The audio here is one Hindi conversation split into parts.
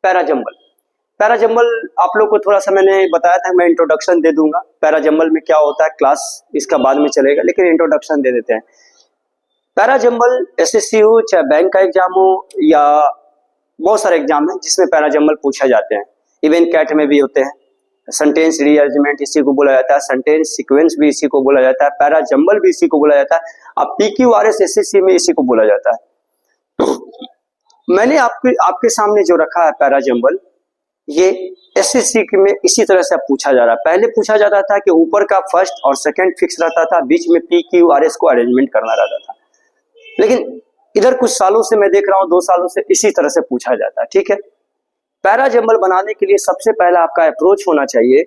पैराजम्बल। पैराजम्बल आप लोग को थोड़ा सा मैंने बताया था, मैं इंट्रोडक्शन दे दूंगा पैराजम्बल में क्या होता है, क्लास इसका बाद में चलेगा, लेकिन इंट्रोडक्शन दे देते हैं। पैराजम्बल एसएससी हो चाहे बैंक का एग्जाम हो या बहुत सारे एग्जाम है जिसमें पैराजम्बल पूछा जाते हैं, इवन कैट में भी होते हैं। सेंटेंस रीअरेंजमेंट इसी को बोला जाता है, सेंटेंस सीक्वेंस भी इसी को बोला जाता है, पैराजम्बल भी इसी को बोला जाता है। अब पीक्यूआरएस एसएससी में इसी को बोला जाता है। तो मैंने आपके सामने जो रखा है पैराजम्बल, ये एसएससी में इसी तरह से पूछा जा रहा है। पहले पूछा जाता था कि ऊपर का फर्स्ट और सेकंड फिक्स रहता था, बीच में पीक्यूआरएस को अरेंजमेंट करना रहता था, लेकिन इधर कुछ सालों से मैं देख रहा हूं, 2 सालों से इसी तरह से पूछा जाता है। ठीक है, पैराजम्बल बनाने के लिए सबसे पहला आपका अप्रोच होना चाहिए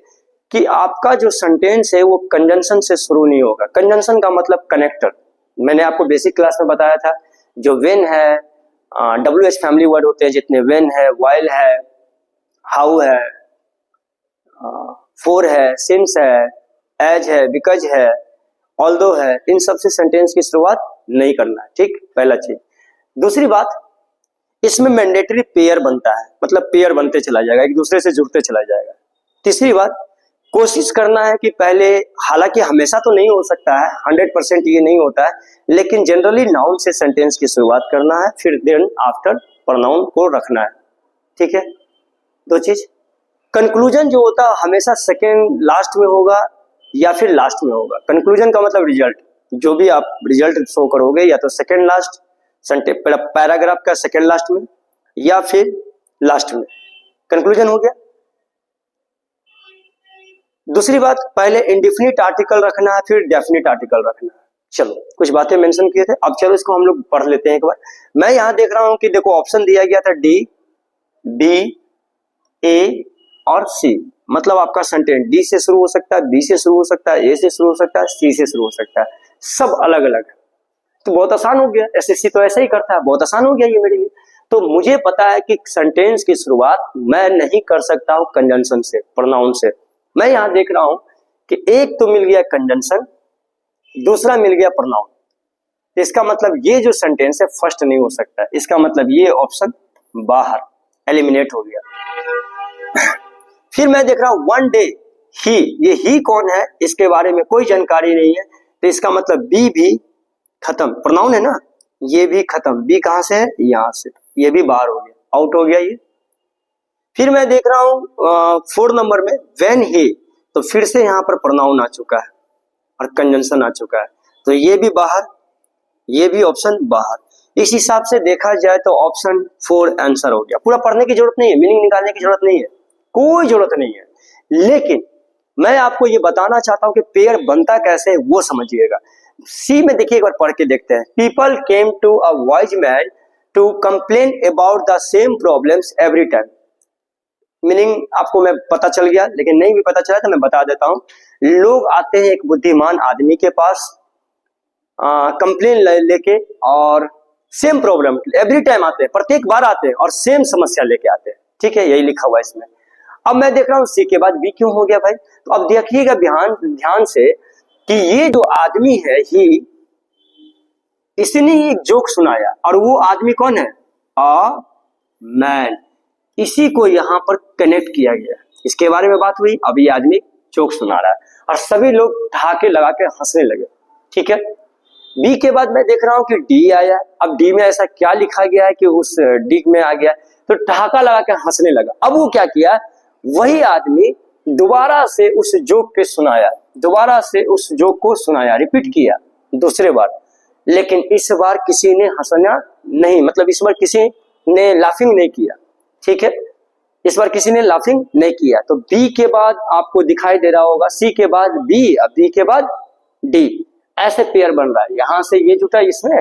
कि आपका जो सेंटेंस है वो कंजंक्शन से शुरू नहीं होगा। कंजंक्शन का मतलब कनेक्टर, मैंने आपको बेसिक क्लास में बताया था। जो व्हेन है, WH फैमिली वर्ड होते हैं जितने, व्हेन है, व्हाइल है, हाउ है, फॉर है, सिंस है, एज है, बिकॉज है, ऑल्दो है, इन सब से सेंटेंस की शुरुआत नहीं करना है। ठीक, पहला चीज। दूसरी बात, इसमें मैंडेटरी पेयर बनता है, मतलब पेयर बनते चला जाएगा, एक दूसरे से जुड़ते चला जाएगा। तीसरी बात, कोशिश करना है कि पहले, हालांकि हमेशा तो नहीं हो सकता है, 100% ये नहीं होता है, लेकिन जनरली नाउन से सेंटेंस की शुरुआत करना है, फिर देन आफ्टर प्रोनाउन को रखना है। ठीक है, 2 चीज। कंक्लूजन जो होता है हमेशा सेकेंड लास्ट में होगा या फिर लास्ट में होगा। कंक्लूजन का मतलब रिजल्ट, जो भी आप रिजल्ट शो करोगे या तो सेकेंड लास्ट पैराग्राफ का सेकेंड लास्ट में या फिर लास्ट में, कंक्लूजन हो गया। दूसरी बात, पहले इंडिफिनिट आर्टिकल रखना है, फिर डेफिनिट आर्टिकल रखना है। चलो, कुछ बातें मेंशन किए थे, अब चलो इसको हम लोग पढ़ लेते हैं एक बार। मैं यहां देख रहा हूं कि देखो ऑप्शन दिया गया था डी, बी, ए और सी, मतलब आपका सेंटेंस डी से शुरू हो सकता है, बी से शुरू हो सकता है, ए से शुरू हो सकता है, सी से शुरू हो सकता है, सब अलग अलग है। तो बहुत आसान हो गया, एसएससी तो ऐसा ही करता है, बहुत आसान हो गया ये मेरे लिए। तो मुझे पता है कि सेंटेंस की शुरुआत मैं नहीं कर सकता हूं कंजंक्शन से, प्रोनाउन से। मैं यहां देख रहा हूं कि एक तो मिल गया कंजंक्शन, दूसरा मिल गया प्रोनाउन। इसका मतलब ये जो सेंटेंस है फर्स्ट नहीं हो सकता, इसका मतलब ये ऑप्शन बाहर, एलिमिनेट हो गया। फिर मैं देख रहा हूं वन डे ही, ये ही कौन है इसके बारे में कोई जानकारी नहीं है, तो इसका मतलब बी भी खत्म, प्रोनाउन है ना, ये भी खत्म। बी कहां से है, यहां से, ये भी बाहर हो गया, आउट हो गया ये। फिर मैं देख रहा हूं 4 नंबर में व्हेन ही, तो फिर से यहां पर प्रोनाउन आ चुका है और कंजंक्शन आ चुका है, तो ये भी बाहर, ये भी ऑप्शन बाहर। इस हिसाब से देखा जाए तो ऑप्शन 4 आंसर हो गया। पूरा पढ़ने की जरूरत नहीं है, मीनिंग निकालने की जरूरत नहीं है, कोई जरूरत नहीं है, लेकिन मैं आपको ये बताना चाहता हूं कि पेयर बनता कैसे है वो समझिएगा। सी में देखिए, एक बार पढ़ के देखते हैं। People came to a wise man to complain about the same problems every time. Meaning आपको मैं पता चल गया, लेकिन नहीं भी पता चला तो मैं बता देता हूं। लोग आते हैं एक बुद्धिमान आदमी के पास कंप्लेन लेके, और सेम प्रॉब्लम एवरी टाइम आते हैं, प्रत्येक बार आते हैं और सेम समस्या लेके आते हैं। ठीक है, यही लिखा हुआ है इसमें। अब मैं देख रहा हूं सी के बाद बी क्यों हो गया भाई, तो अब देखिएगा ध्यान से कि ये जो आदमी है ही, इसने ही एक जोक सुनाया, और वो आदमी कौन है, अ मैन, इसी को यहां पर कनेक्ट किया गया, इसके बारे में बात हुई। अब ये आदमी जोक सुना रहा है और सभी लोग ठहाके लगा के हंसने लगे। ठीक है, बी के बाद मैं देख रहा हूं कि डी आया। अब डी में ऐसा क्या लिखा गया है कि उस डी में आ गया, तो ठहाका लगा के हंसने लगा। अब वो क्या किया, वही आदमी दोबारा से उस जोक के सुनाया, दोबारा से उस जोक को सुनाया, रिपीट किया दूसरे बार, लेकिन इस बार किसी ने हंसना नहीं, मतलब इस बार किसी ने लाफिंग नहीं किया। ठीक है, इस बार किसी ने लाफिंग नहीं किया। तो बी के बाद आपको दिखाई दे रहा होगा सी के बाद बी, अब बी के बाद डी, ऐसे पेयर बन रहा है। यहां से ये जुटा इसमें,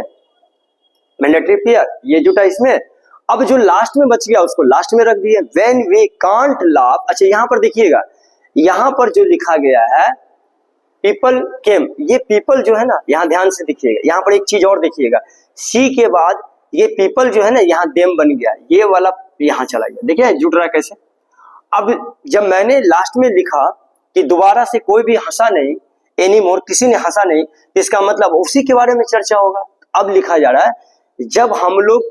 मैंडेटरी पेयर, ये जुटा इसमें। अब जो लास्ट में बच गया उसको लास्ट में रख दिया, व्हेन वी कांट लाफ। अच्छा, यहां पर देखिएगा, यहां पर जो लिखा गया है पीपल केम, ये पीपल जो है ना, यहां ध्यान से देखिएगा, यहां पर एक चीज और देखिएगा, सी के बाद ये पीपल जो है ना, यहां देम बन गया, ये वाला यहां चला गया। देखिए जुट रहा है कैसे। अब जब मैंने लास्ट में लिखा कि दोबारा से कोई भी हंसा नहीं, एनी मोर, किसी ने हंसा नहीं, इसका मतलब उसी के बारे में चर्चा होगा। अब लिखा जा रहा है जब हम लोग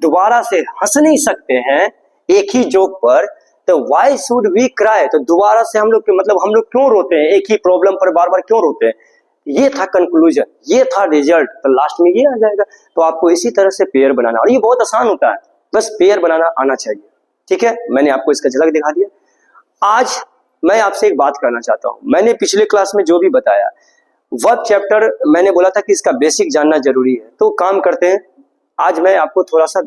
दोबारा से हंस नहीं सकते हैं एक ही जोक पर, तो वाई शुड वी क्राई, तो दोबारा से हम लोग मतलब हम लोग क्यों रोते हैं, एक ही प्रॉब्लम पर बार बार क्यों रोते हैं। ये था कंक्लूजन, ये था रिजल्ट, तो लास्ट में ये आ जाएगा। तो आपको इसी तरह से पेयर बनाना, और ये बहुत आसान होता है, बस पेयर बनाना आना चाहिए। ठीक है, मैंने आपको इसका झलक दिखा दिया। आज मैं आपसे एक बात करना चाहता हूं। मैंने पिछले क्लास में जो भी बताया, वर्ब चैप्टर मैंने बोला था कि इसका बेसिक जानना जरूरी है, तो काम करते हैं, आज मैं आपको थोड़ा सा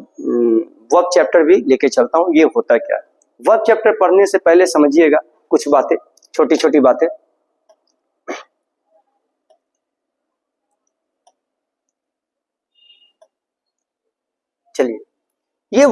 वर्ब चैप्टर भी लेके चलता हूं, ये होता क्या है। वर्ब चैप्टर पढ़ने से पहले समझिएगा कुछ बातें, छोटी छोटी बातें। चलिए, ये